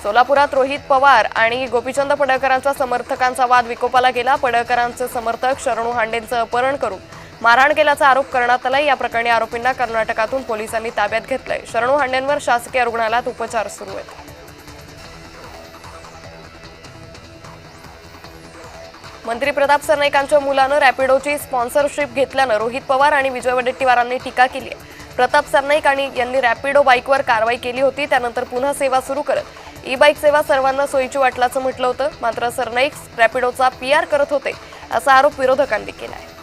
सोलापुरात रोहित पवार आणि गोपीचंद पडळकरांच्या समर्थकांचा वाद विकोपाला गेला। पडळकरांचे समर्थक शरणू हांडेंचं अपहरण करून मारहाण केल्याचा आरोप करण्यात आला। या प्रकरणी आरोपींना कर्नाटकातून पोलिसांनी ताब्यात घेतलंय। शरणू हांडेंवर शासकीय रुग्णालयात उपचार सुरू आहेत। मंत्री प्रताप सरनाईकांच्या मुलानं रॅपिडोची स्पॉन्सरशिप घेतल्यानं रोहित पवार आणि विजय वडेट्टीवारांनी टीका केली आहे। प्रताप सरनाईक यांनी रॅपिडो बाईकवर कारवाई केली होती, त्यानंतर पुन्हा सेवा सुरू करत ई-बाईक सेवा सर्वांना सोयीची वाटल्याचं म्हटलं होतं। मात्र सरनाईक रॅपिडोचा पीआर करत होते असा आरोप विरोधकांनी केला आहे।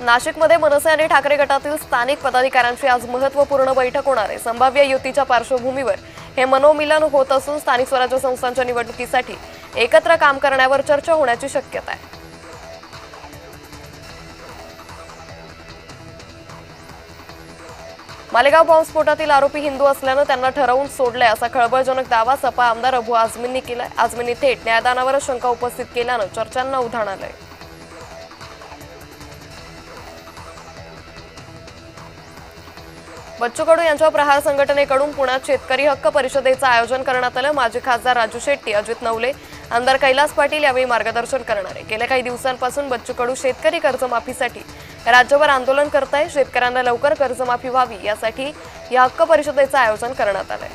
नाशिकमध्ये मनसे आणि ठाकरे गटातील स्थानिक पदाधिकाऱ्यांची आज महत्त्वपूर्ण बैठक होणार आहे। संभाव्य युतीच्या पार्श्वभूमीवर हे मनोमिलन होत असून स्थानिक स्वराज्य संस्थांच्या निवडणुकीसाठी एकत्र काम करण्यावर चर्चा होण्याची शक्यता आहे। मालेगाव बॉम्बस्फोटातील आरोपी हिंदू असल्यानं त्यांना ठरवून सोडलंय असा खळबळजनक दावा सपा आमदार अबू आझमींनी केलाय। आझमींनी थेट न्यायदानावरच शंका उपस्थित केल्यानं चर्चांना उधाण आलंय। बच्चू कडू यांच्या प्रहार संघटनेकडून पुण्यात शेतकरी हक्क परिषदेचं आयोजन करण्यात आलं। माजी खासदार राजू शेट्टी, अजित नवले, आमदार कैलास पाटील यावेळी मार्गदर्शन करणार आहे। गेल्या काही दिवसांपासून बच्चू कडू शेतकरी कर्जमाफीसाठी राज्यभर आंदोलन करत आहे। शेतकऱ्यांना लवकर कर्जमाफी व्हावी यासाठी या हक्क परिषदेचं आयोजन करण्यात आलंय।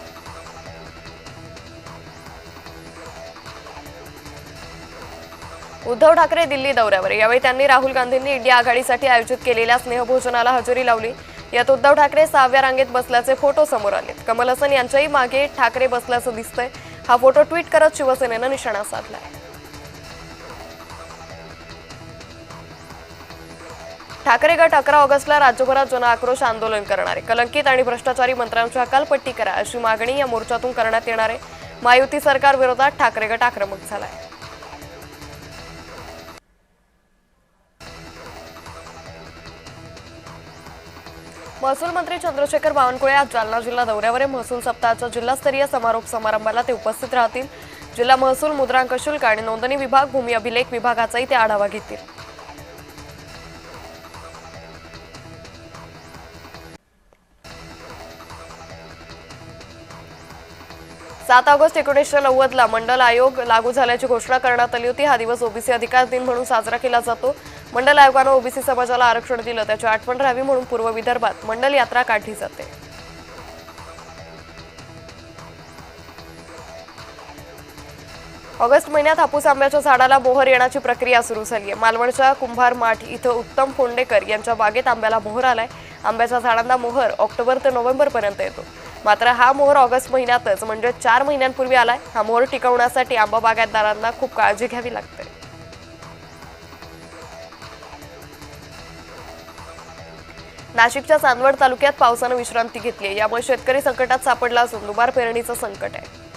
उद्धव ठाकरे दिल्ली दौऱ्यावर। यावेळी त्यांनी राहुल गांधींनी इंडिया आघाडीसाठी आयोजित केलेल्या स्नेहभोजनाला हजेरी लावली। यात उद्धव ठाकरे 6व्या रांगेत बसल्याचे फोटो समोर आलेत। कमल हसन यांच्याही मागे ठाकरे बसल्याचं दिसतंय। हा फोटो ट्विट करत शिवसेनेनं निशाणा साधलाय। ठाकरे गट 11 ऑगस्टला राज्यभरात जनआक्रोश आंदोलन करणार आहे। कलंकित आणि भ्रष्टाचारी मंत्र्यांची हकालपट्टी करा अशी मागणी या मोर्चातून करण्यात येणार आहे। महायुती सरकार विरोधात ठाकरे गट आक्रमक झालाय। महसूल मंत्री चंद्रशेखर बावनकुळे आज जालना जिल्हा दौऱ्यावर आहे। महसूल सप्ताहाच्या जिल्हास्तरीय समारोप समारंभाला ते उपस्थित राहतील। जिल्हा महसूल, मुद्रांक शुल्क आणि नोंदणी विभाग, भूमी अभिलेख विभागाचाही ते आढावा घेतील। सात ऑगस्ट 1990ला मंडल आयोग लागू झाल्याची घोषणा करण्यात आली होती। हा दिवस ओबीसी अधिकार दिन म्हणून साजरा केला जातो। मंडल आयोगानं ओबीसी समाजाला आरक्षण दिलं, त्याची आठवण राहावी म्हणून पूर्व विदर्भात मंडल यात्रा काढली जाते। ऑगस्ट महिन्यात हापूस आंब्याच्या झाडाला मोहर येण्याची प्रक्रिया सुरू झाली आहे। मालवणच्या कुंभार माठ इथं उत्तम फोंडेकर यांच्या बागेत आंब्याला मोहर आलाय। आंब्याच्या झाडांना मोहर ऑक्टोबर ते नोव्हेंबर पर्यंत येतो। मात्र हा मोहर ऑगस्ट महिन्यातच म्हणजे 4 महिन्यांपूर्वी आलाय। हा मोहर टिकवण्यासाठी आंबा बागायतदारांना खूप काळजी घ्यावी लागते। नाशिकच्या चांदवड तालुक्यात पावसानं विश्रांती घेतली आहे। यामुळे शेतकरी संकटात सापडला असून दुबार पेरणीचं संकट आहे।